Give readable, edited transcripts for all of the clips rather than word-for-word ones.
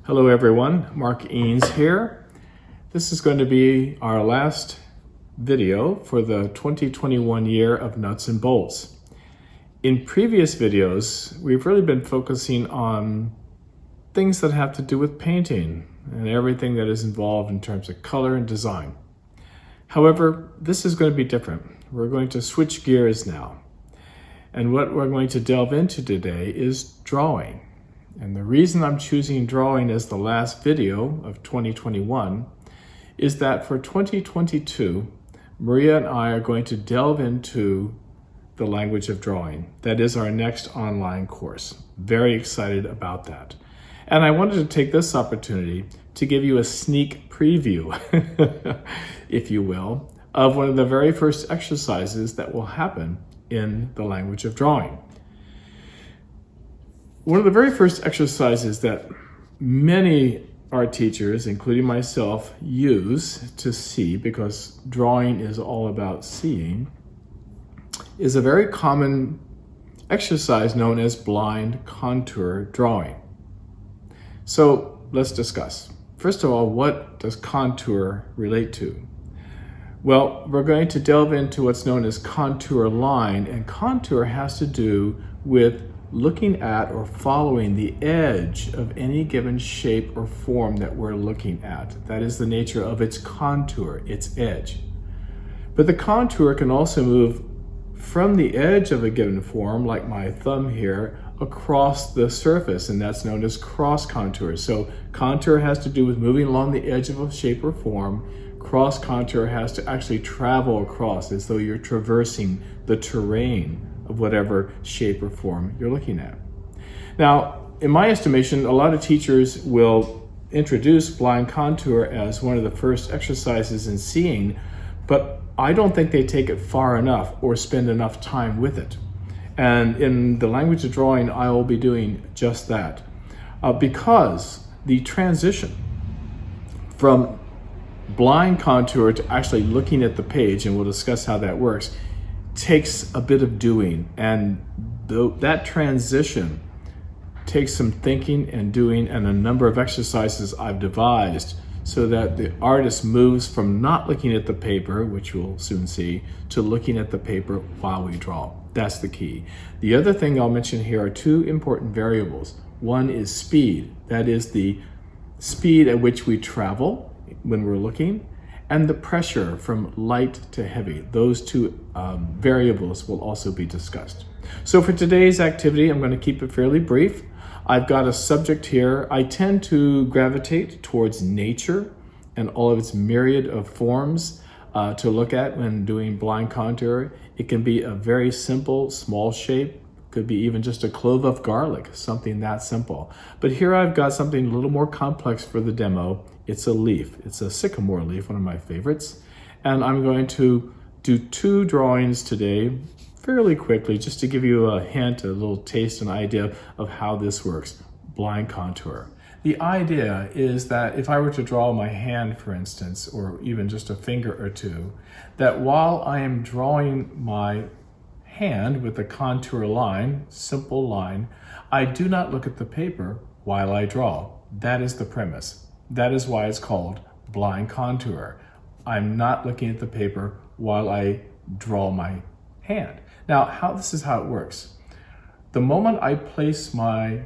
Hello everyone, Mark Eanes here. This is going to be our last video for the 2021 year of nuts and bolts. In previous videos, we've really been focusing on things that have to do with painting and everything that is involved in terms of color and design. However, this is going to be different. We're going to switch gears now. And what we're going to delve into today is drawing. And the reason I'm choosing drawing as the last video of 2021 is that for 2022, Maria and I are going to delve into the language of drawing. That is our next online course. Very excited about that. And I wanted to take this opportunity to give you a sneak preview, if you will, of one of the very first exercises that will happen in the language of drawing. One of the very first exercises that many art teachers, including myself, use to see, because drawing is all about seeing, is a very common exercise known as blind contour drawing. So let's discuss. First of all, what does contour relate to? Well, we're going to delve into what's known as contour line, and contour has to do with looking at or following the edge of any given shape or form that we're looking at. That is the nature of its contour, its edge. But the contour can also move from the edge of a given form, like my thumb here, across the surface, and that's known as cross contour. So contour has to do with moving along the edge of a shape or form. Cross contour has to actually travel across, as though you're traversing the terrain of whatever shape or form you're looking at. Now, in my estimation, a lot of teachers will introduce blind contour as one of the first exercises in seeing, but I don't think they take it far enough or spend enough time with it. And in the language of drawing, I will be doing just that. Because the transition from blind contour to actually looking at the page, and we'll discuss how that works, takes a bit of doing, and that transition takes some thinking and doing and a number of exercises I've devised so that the artist moves from not looking at the paper, which we'll soon see, to looking at the paper while we draw. That's the key. The other thing I'll mention here are two important variables. One is speed. That is the speed at which we travel when we're looking, and the pressure from light to heavy. Those two variables will also be discussed. So for today's activity, I'm going to keep it fairly brief. I've got a subject here. I tend to gravitate towards nature and all of its myriad of forms to look at when doing blind contour. It can be a very simple, small shape. Could be even just a clove of garlic, something that simple. But here I've got something a little more complex for the demo. It's a leaf. It's a sycamore leaf, one of my favorites. And I'm going to do two drawings today fairly quickly, just to give you a hint, a little taste, an idea of how this works. Blind contour. The idea is that if I were to draw my hand, for instance, or even just a finger or two, that while I am drawing my hand with a contour line, simple line, I do not look at the paper while I draw. That is the premise. That is why it's called blind contour. I'm not looking at the paper while I draw my hand. Now, this is how it works. The moment I place my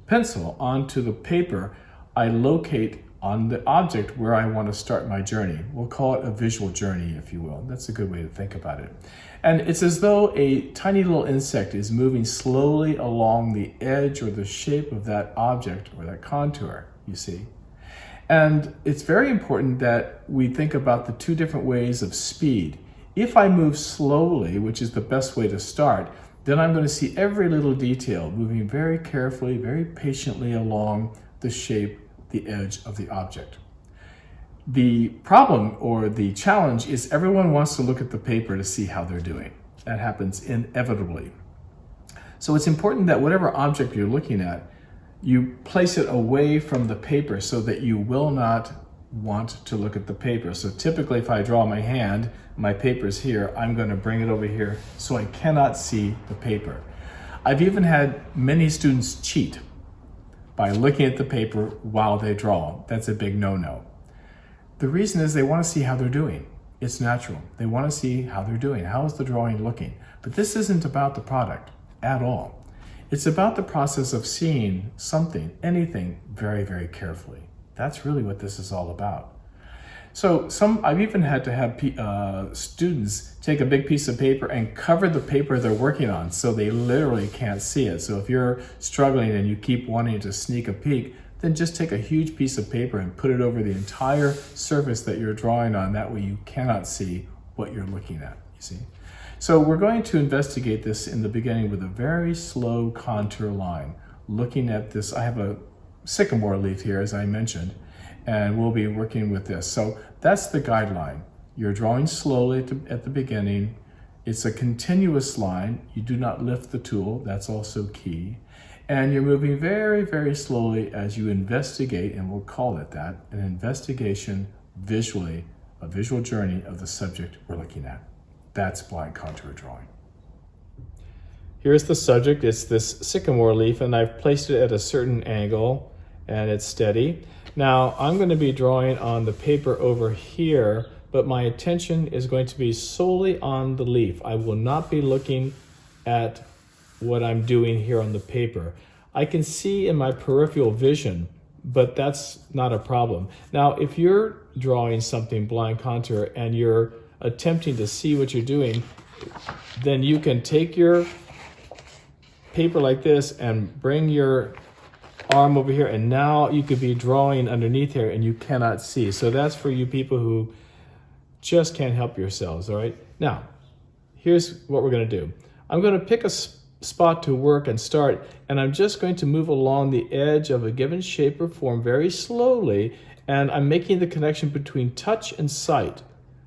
pencil onto the paper, I locate on the object where I want to start my journey. We'll call it a visual journey, if you will. That's a good way to think about it. And it's as though a tiny little insect is moving slowly along the edge or the shape of that object or that contour, you see. And it's very important that we think about the two different ways of speed. If I move slowly, which is the best way to start, then I'm going to see every little detail moving very carefully, very patiently along the shape, the edge of the object. The problem or the challenge is everyone wants to look at the paper to see how they're doing. That happens inevitably. So it's important that whatever object you're looking at, you place it away from the paper so that you will not want to look at the paper. So typically if I draw my hand, my paper's here, I'm going to bring it over here so I cannot see the paper. I've even had many students cheat by looking at the paper while they draw. That's a big no-no. The reason is they want to see how they're doing. It's natural. They want to see how they're doing. How is the drawing looking? But this isn't about the product at all. It's about the process of seeing something, anything, very, very carefully. That's really what this is all about. So I've even had to have students take a big piece of paper and cover the paper they're working on so they literally can't see it. So if you're struggling and you keep wanting to sneak a peek, then just take a huge piece of paper and put it over the entire surface that you're drawing on. That way you cannot see what you're looking at, you see. So we're going to investigate this in the beginning with a very slow contour line. Looking at this, I have a sycamore leaf here, as I mentioned, and we'll be working with this. So that's the guideline. You're drawing slowly at the beginning. It's a continuous line. You do not lift the tool. That's also key. And you're moving very, very slowly as you investigate, and we'll call it that, an investigation visually, a visual journey of the subject we're looking at. That's blind contour drawing. Here's the subject. It's this sycamore leaf, and I've placed it at a certain angle, and it's steady. Now, I'm going to be drawing on the paper over here, but my attention is going to be solely on the leaf. I will not be looking at what I'm doing here on the paper. I can see in my peripheral vision, but that's not a problem. Now, if you're drawing something blind contour and you're attempting to see what you're doing, then you can take your paper like this and bring your arm over here, and now you could be drawing underneath here and you cannot see. So that's for you people who just can't help yourselves, all right? Now, here's what we're going to do. I'm going to pick a spot to work and start, and I'm just going to move along the edge of a given shape or form very slowly, and I'm making the connection between touch and sight.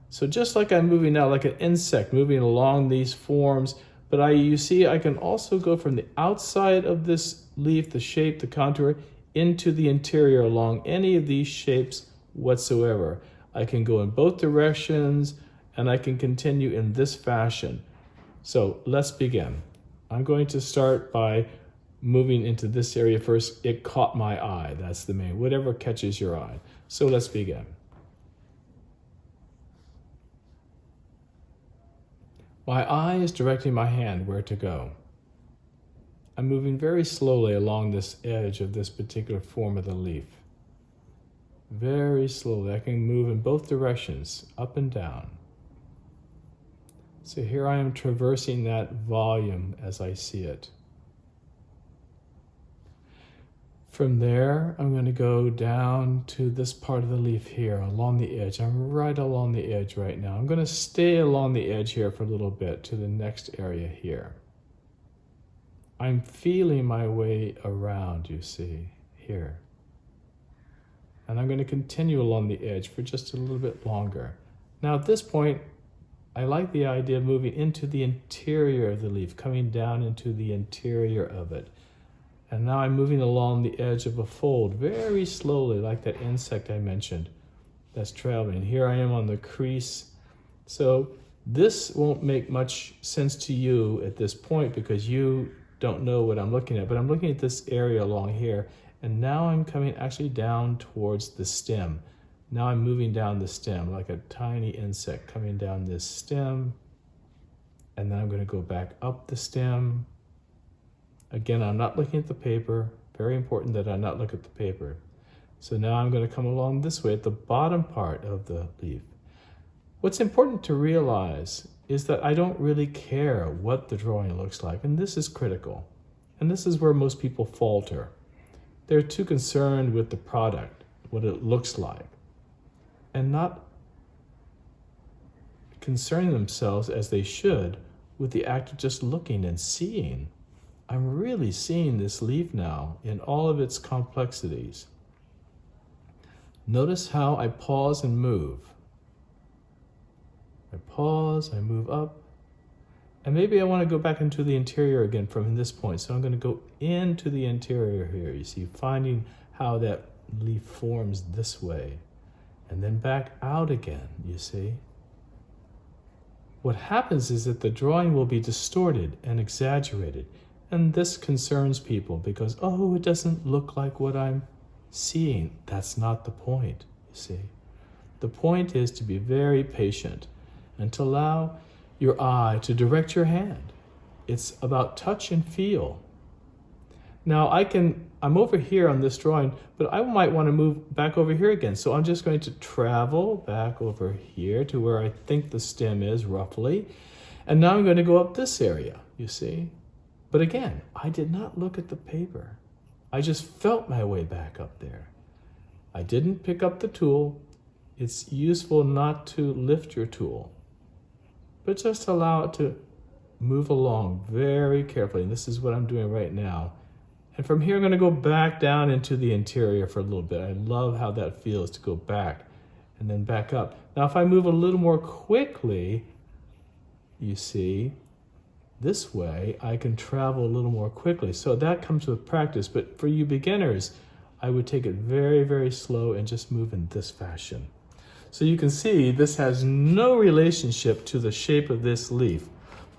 So just like I'm moving now, like an insect moving along these forms, but you see I can also go from the outside of this leaf, the shape, the contour, into the interior along any of these shapes whatsoever. I can go in both directions, and I can continue in this fashion. So let's begin. I'm going to start by moving into this area first. It caught my eye. That's the main, whatever catches your eye. So let's begin. My eye is directing my hand where to go. I'm moving very slowly along this edge of this particular form of the leaf. Very slowly. I can move in both directions, up and down. So here I am traversing that volume as I see it. From there, I'm going to go down to this part of the leaf here, along the edge. I'm right along the edge right now. I'm going to stay along the edge here for a little bit to the next area here. I'm feeling my way around, you see, here. And I'm going to continue along the edge for just a little bit longer. Now at this point, I like the idea of moving into the interior of the leaf, coming down into the interior of it. And now I'm moving along the edge of a fold very slowly, like that insect I mentioned that's traveling. Here I am on the crease. So this won't make much sense to you at this point because you don't know what I'm looking at, but I'm looking at this area along here. And now I'm coming actually down towards the stem. Now I'm moving down the stem like a tiny insect coming down this stem. And then I'm going to go back up the stem. Again, I'm not looking at the paper. Very important that I not look at the paper. So now I'm going to come along this way at the bottom part of the leaf. What's important to realize is that I don't really care what the drawing looks like, and this is critical. And this is where most people falter. They're too concerned with the product, what it looks like, and not concerning themselves as they should with the act of just looking and seeing. I'm really seeing this leaf now in all of its complexities. Notice how I pause and move. I pause, I move up, and maybe I want to go back into the interior again from this point. So I'm going to go into the interior here. You see, finding how that leaf forms this way, and then back out again, you see. What happens is that the drawing will be distorted and exaggerated. And this concerns people because, oh, it doesn't look like what I'm seeing. That's not the point, you see. The point is to be very patient and to allow your eye to direct your hand. It's about touch and feel. Now I'm over here on this drawing, but I might want to move back over here again. So I'm just going to travel back over here to where I think the stem is roughly. And now I'm going to go up this area, you see. But again, I did not look at the paper. I just felt my way back up there. I didn't pick up the tool. It's useful not to lift your tool, but just allow it to move along very carefully. And this is what I'm doing right now. And from here, I'm going to go back down into the interior for a little bit. I love how that feels to go back and then back up. Now, if I move a little more quickly, you see, this way, I can travel a little more quickly. So that comes with practice. But for you beginners, I would take it very, very slow and just move in this fashion. So you can see this has no relationship to the shape of this leaf.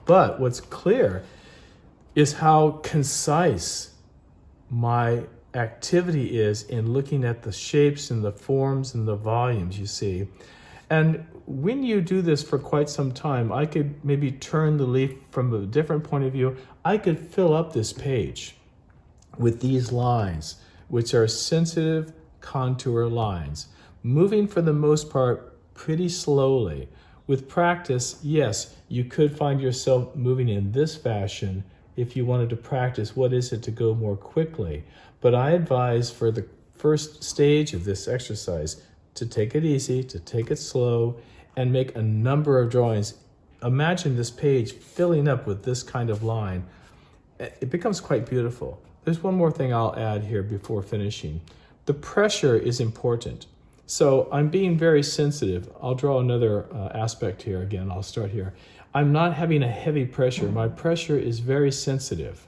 But what's clear is how concise my activity is in looking at the shapes and the forms and the volumes, you see. And when you do this for quite some time, I could maybe turn the leaf from a different point of view. I could fill up this page with these lines, which are sensitive contour lines, moving for the most part pretty slowly. With practice, yes, you could find yourself moving in this fashion if you wanted to practice what is it to go more quickly. But I advise for the first stage of this exercise to take it easy, to take it slow, and make a number of drawings. Imagine this page filling up with this kind of line. It becomes quite beautiful. There's one more thing I'll add here before finishing. The pressure is important. So I'm being very sensitive. I'll draw another aspect here again. I'll start here. I'm not having a heavy pressure. My pressure is very sensitive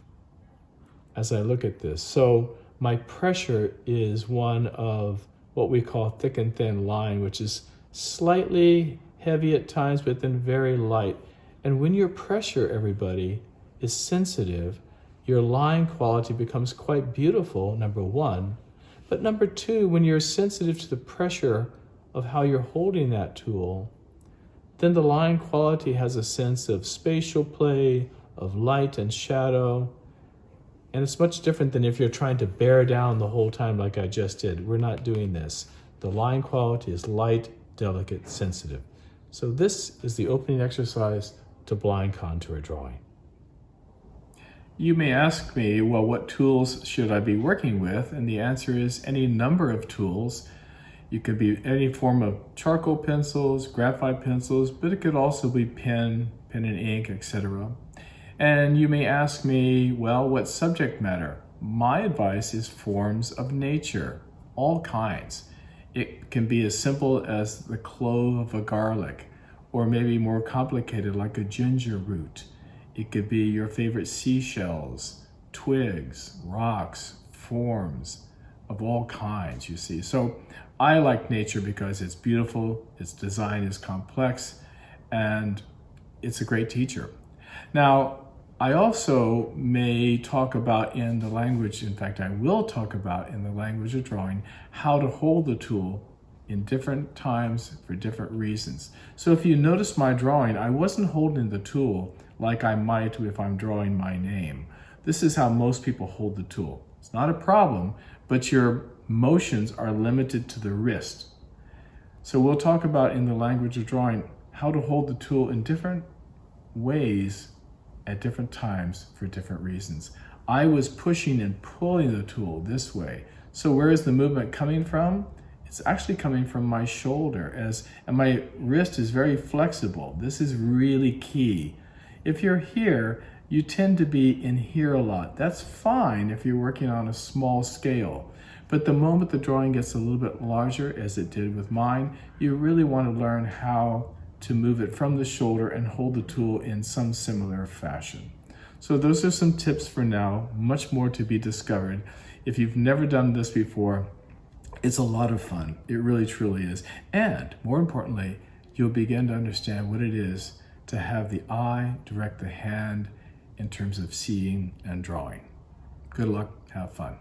as I look at this. So my pressure is one of what we call thick and thin line, which is slightly heavy at times, but then very light. And when your pressure, everybody, is sensitive, your line quality becomes quite beautiful, number one. But number two, when you're sensitive to the pressure of how you're holding that tool, then the line quality has a sense of spatial play, of light and shadow. And it's much different than if you're trying to bear down the whole time like I just did. We're not doing this. The line quality is light, delicate, sensitive. So this is the opening exercise to blind contour drawing. You may ask me, well, what tools should I be working with? And the answer is any number of tools. It could be any form of charcoal pencils, graphite pencils, but it could also be pen and ink, etc. And you may ask me, well, what subject matter? My advice is forms of nature, all kinds. It can be as simple as the clove of a garlic, or maybe more complicated like a ginger root. It could be your favorite seashells, twigs, rocks, forms of all kinds, you see. So I like nature because it's beautiful, its design is complex, and it's a great teacher. Now, I also may talk about in the language, in fact, I will talk about in the language of drawing, how to hold the tool in different times for different reasons. So if you notice my drawing, I wasn't holding the tool like I might if I'm drawing my name. This is how most people hold the tool. It's not a problem, but your motions are limited to the wrist. So we'll talk about in the language of drawing how to hold the tool in different ways at different times for different reasons. I was pushing and pulling the tool this way. So where is the movement coming from? It's actually coming from my shoulder, and my wrist is very flexible. This is really key. If you're here, you tend to be in here a lot. That's fine if you're working on a small scale. But the moment the drawing gets a little bit larger, as it did with mine, you really want to learn how to move it from the shoulder and hold the tool in some similar fashion. So those are some tips for now, much more to be discovered. If you've never done this before, it's a lot of fun. It really, truly is. And more importantly, you'll begin to understand what it is to have the eye direct the hand in terms of seeing and drawing. Good luck, have fun.